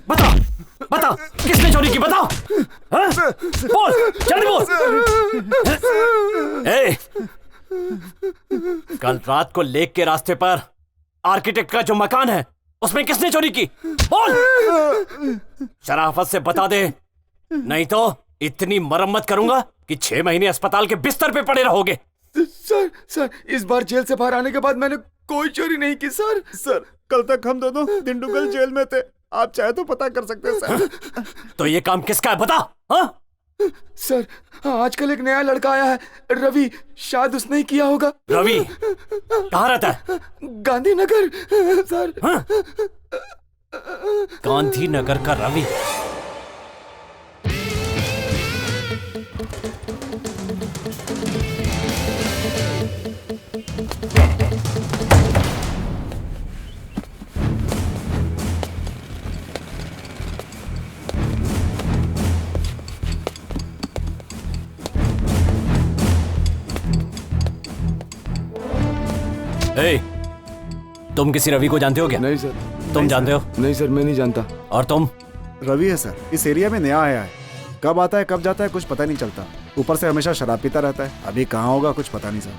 बता बता, किसने चोरी की, बताओ। हाँ? बोल, जल्दी बोल। कल रात को लेक के रास्ते पर आर्किटेक्ट का जो मकान है उसमें किसने चोरी की? बोल, शराफत से बता दे, नहीं तो इतनी मरम्मत करूंगा कि 6 महीने अस्पताल के बिस्तर पे पड़े रहोगे। सर, इस बार जेल से बाहर आने के बाद मैंने कोई चोरी नहीं की सर। कल तक हम दोनों दिंडुगल जेल में थे, आप चाहे तो पता कर सकते हैं सर। तो ये काम किसका है, बता। हाँ? सर, आजकल एक नया लड़का आया है, रवि, शायद उसने ही किया होगा। रवि कहाँ रहता है? गांधीनगर सर। हाँ? गांधीनगर का रवि? तुम किसी रवि को जानते हो क्या? नहीं सर। तुम जानते हो? नहीं सर, मैं नहीं जानता। और तुम? रवि है सर, इस एरिया में नया आया है, कब आता है कब जाता है कुछ पता नहीं चलता, ऊपर से हमेशा शराब पीता रहता है, अभी कहाँ होगा कुछ पता नहीं सर।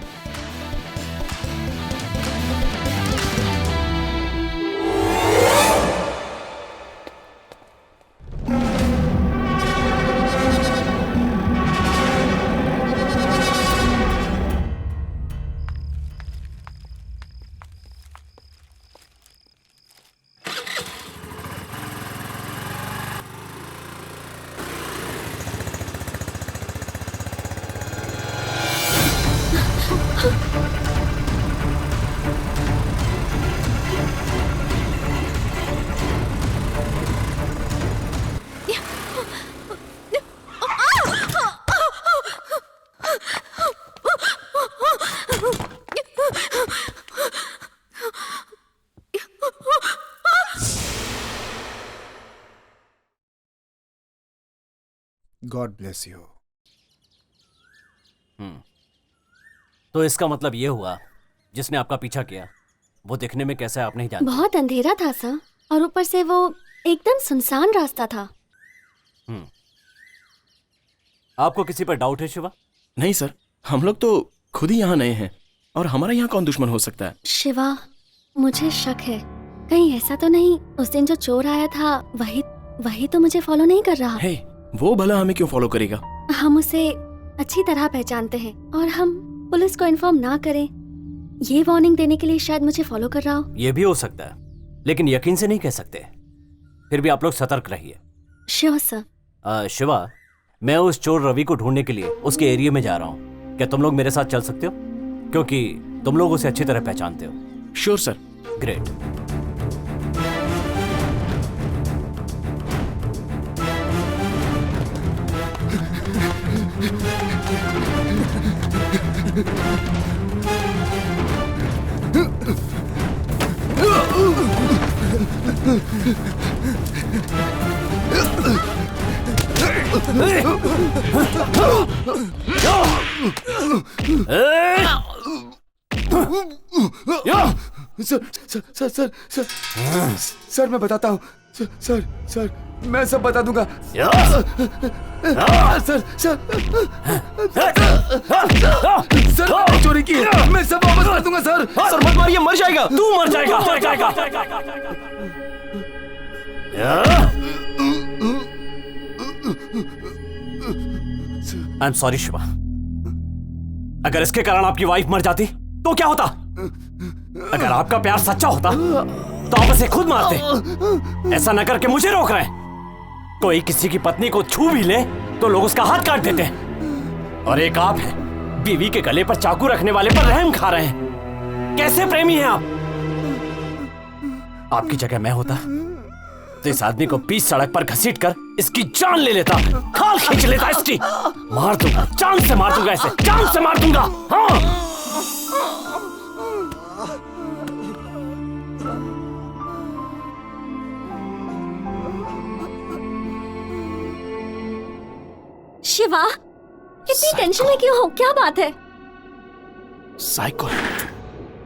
God bless you. तो इसका मतलब ये हुआ जिसने आपका पीछा किया वो दिखने में कैसा है आप नहीं जानते? बहुत अंधेरा था सर, और ऊपर से वो एकदम सुनसान रास्ता था। आपको किसी पर डाउट है शिवा? नहीं सर, हम लोग तो खुद ही यहाँ नए हैं और हमारा यहाँ कौन दुश्मन हो सकता है? शिवा, मुझे शक है, कहीं ऐसा तो नहीं उस दिन जो चोर आया था वही तो मुझे फॉलो नहीं कर रहा? हे, वो भला हमें क्यों फॉलो करेगा? हम उसे अच्छी तरह पहचानते हैं और हम पुलिस को इन्फॉर्म ना करें, ये वार्निंग देने के लिए शायद मुझे फॉलो कर रहा हो। ये भी हो सकता है, लेकिन यकीन से नहीं कह सकते। फिर भी आप लोग सतर्क रहिए। Sure sir. शिवा, मैं उस चोर रवि को ढूंढने के लिए उसके एरिया में जा रहा हूँ। क्या तुम लोग मेरे साथ चल सकते हो? क्योंकि तुम लोग उसे अच्छी तरह पहचानते हो। Sure sir. ग्रेट। सर, मैं बताता हूँ। सर, मैं सब बता दूंगा। सर, चोरी की है, मैं सब वापस कर दूंगा सर। सर मत मारिए, मर जाएगा। तू मर जाएगा। आई एम सॉरी शिवा, अगर इसके कारण आपकी वाइफ मर जाती तो क्या होता? अगर आपका प्यार सच्चा होता तो आप इसे खुद मारते। ऐसा न करके मुझे रोक रहे हैं। कोई किसी की पत्नी को छू भी ले तो लोग उसका हाथ काट देते हैं, और एक आप हैं बीवी के गले पर चाकू रखने वाले पर रहम खा रहे हैं। कैसे प्रेमी हैं आप? आपकी जगह मैं होता तो इस आदमी को बीच सड़क पर घसीटकर इसकी जान ले लेता, खाल खींच लेता इसकी। मार दूंगा, जान से मार दूंगा, इसे जान से मार दूंगा। हाँ। शिवा, इतनी टेंशन में क्यों हो? क्या बात है? साइको।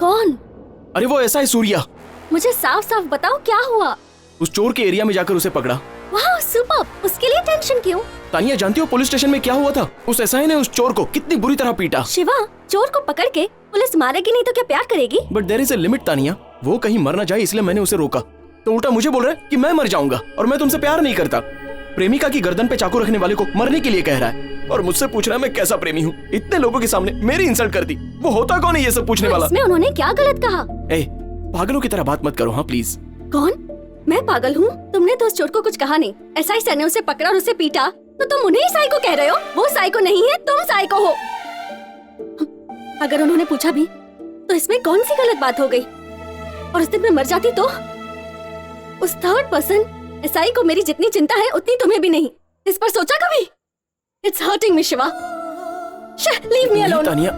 कौन? अरे वो ऐसा है सूर्या। मुझे साफ साफ बताओ क्या हुआ? उस चोर के एरिया में जाकर उसे पकड़ा। वाह सुपर्ब। उसके लिए टेंशन क्यों? तानिया, जानती हो पुलिस स्टेशन में क्या हुआ था? उस एसआई ने उस चोर को कितनी बुरी तरह पीटा। शिवा, चोर को पकड़ के पुलिस मारेगी नहीं तो क्या प्यार करेगी? But there is a limit Tania, वो कहीं मर ना जाए इसलिए मैंने उसे रोका। तो उल्टा मुझे बोल रहा है कि मैं मर जाऊंगा और मैं तुमसे प्यार नहीं करता। प्रेमिका की गर्दन पे चाकू रखने वाले को मरने के लिए कह रहा है और मुझसे पूछ रहा है मैं कैसा प्रेमी हूँ। इतने लोगों के सामने मेरी इंसल्ट कर दी। वो होता कौन है ये सब पूछने वाला? इसमें उन्होंने क्या गलत कहा? ए, पागलों की तरह बात मत करो हाँ प्लीज। कौन? मैं पागल हूँ? तुमने तो उस चोर को कुछ कहा नहीं। एसआई सर ने उसे पकड़ा और उसे पीटा, तो तुम उन्हें ही साइको कह रहे हो? वो साइको नहीं है, तुम साइको हो। अगर उन्होंने पूछा भी तो इसमें कौन सी गलत बात हो गई? और उस दिन मैं मर जाती तो? उस थर्ड पर्सन एसआई को मेरी जितनी चिंता है उतनी तुम्हें भी नहीं। इस पर सोचा कभी? It's hurting me Shiva. Leave me alone. Tania,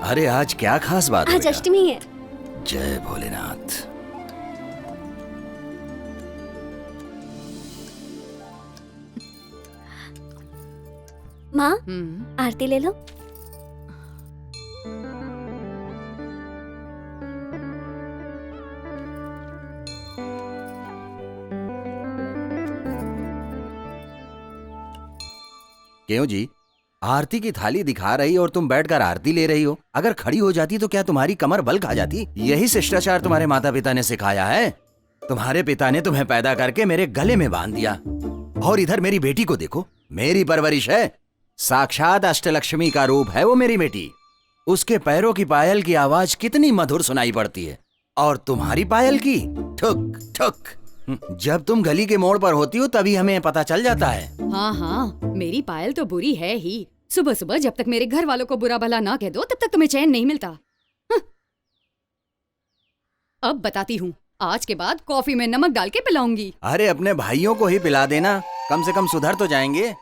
अरे आज क्या खास बात आज हुई? अष्टमी है। जय भोलेनाथ। माँ, आरती ले लो। क्यों जी, आरती की थाली दिखा रही और तुम बैठकर आरती ले रही हो? अगर खड़ी हो जाती तो क्या तुम्हारी कमर बल खा जाती? यही शिष्टाचार तुम्हारे माता पिता ने सिखाया है। तुम्हारे पिता ने तुम्हें पैदा करके मेरे गले में बांध दिया। और इधर मेरी बेटी को देखो, मेरी परवरिश है। साक्षात अष्टलक्ष्मी का रूप है वो मेरी बेटी। उसके पैरों की पायल की आवाज कितनी मधुर सुनाई पड़ती है, और तुम्हारी पायल की ठुक ठुक। जब तुम गली के मोड़ पर होती हो तभी हमें पता चल जाता है। हाँ हाँ, मेरी पायल तो बुरी है ही। सुबह सुबह जब तक मेरे घर वालों को बुरा भला ना कह दो तब तक तुम्हें चैन नहीं मिलता। अब बताती हूँ, आज के बाद कॉफी में नमक डाल के पिलाऊंगी। अरे अपने भाइयों को ही पिला देना, कम से कम सुधर तो जाएंगे।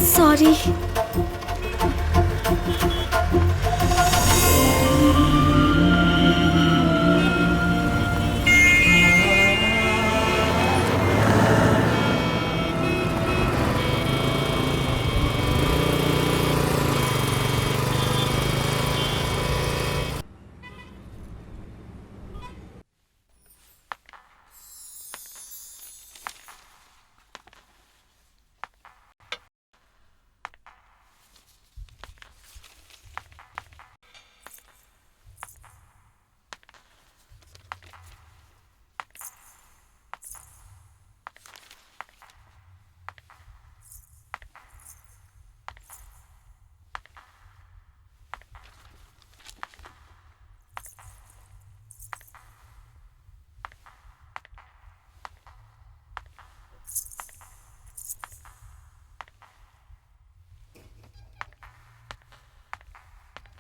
Sorry.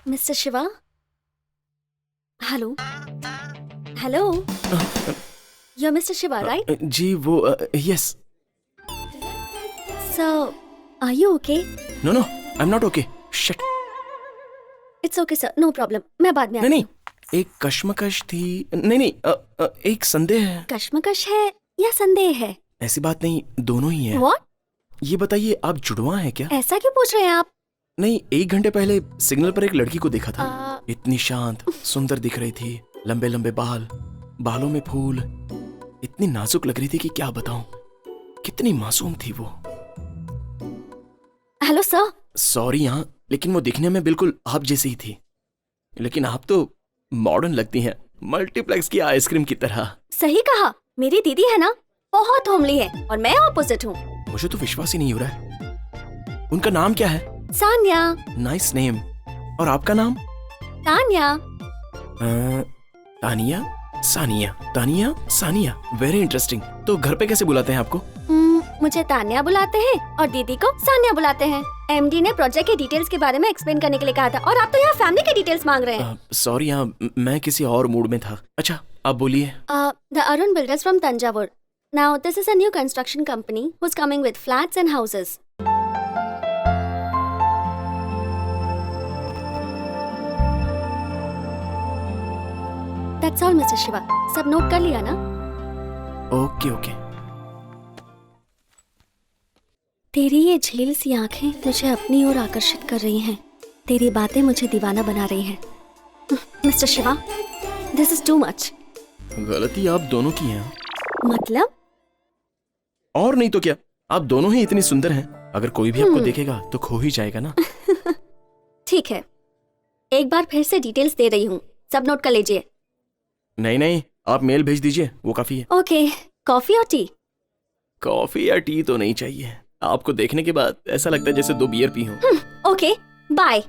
Mister Shiva, hello hello, you're mister Shiva right? जी वो yes. So, are you okay? No no, I am not okay. Shit. It's okay sir, no problem. मैं बाद में नहीं आती नहीं, एक कश्मकश थी। नहीं नहीं, एक संदेह है। हूँ। कश्मकश है या संदेह है? ऐसी बात नहीं, दोनों ही है। What? ये बताइए, आप जुड़वा हैं क्या? ऐसा क्यों पूछ रहे हैं आप? नहीं, 1 घंटे पहले सिग्नल पर एक लड़की को देखा था। इतनी शांत, सुंदर दिख रही थी, लंबे लंबे बाल। बालों में फूल, इतनी नाजुक लग रही थी कि क्या बताऊं। कितनी मासूम थी वो। Hello sir. सॉरी हाँ, लेकिन वो दिखने में बिल्कुल आप जैसी ही थी। लेकिन आप तो मॉडर्न लगती हैं, मल्टीप्लेक्स की आइसक्रीम की तरह। सही कहा, मेरी दीदी है ना, बहुत होमली है और मैं ऑपोजिट हूँ। मुझे तो विश्वास ही नहीं हो रहा है। उनका नाम क्या है? सान्या। Nice name. और आपका नाम? तान्या। तानिया, सानिया, तानिया, सानिया। Very interesting. तो घर पे कैसे बुलाते हैं आपको? मुझे तान्या बुलाते हैं और दीदी को सान्या बुलाते हैं। एमडी ने प्रोजेक्ट के डिटेल्स के बारे में एक्सप्लेन करने के लिए कहा था और आप तो यहाँ फैमिली के डिटेल्स मांग रहे हैं। सॉरी हाँ, मैं किसी और मूड में था। अच्छा आप बोलिए। The Arun builders from Thanjavur. Now this is a new construction company who is coming with flats and houses. That's all, Mr. Shiva. सब नोट कर लिया ना? Okay okay. तेरी ये झील सी आंखें मुझे अपनी ओर आकर्षित कर रही हैं। तेरी बातें मुझे दीवाना बना रही हैं। Mister Shiva, this is too much. गलती आप दोनों की है। मतलब? और नहीं तो क्या, आप दोनों ही इतनी सुंदर हैं। अगर कोई भी आपको देखेगा तो खो ही जाएगा ना। ठीक है, एक बार फिर से डिटेल्स दे रही हूँ, सब नोट कर लीजिए। नहीं नहीं, आप मेल भेज दीजिए, वो काफी है। ओके, कॉफी और टी? कॉफी या टी तो नहीं चाहिए। आपको देखने के बाद ऐसा लगता है जैसे 2 बियर पी हूँ। Okay, bye.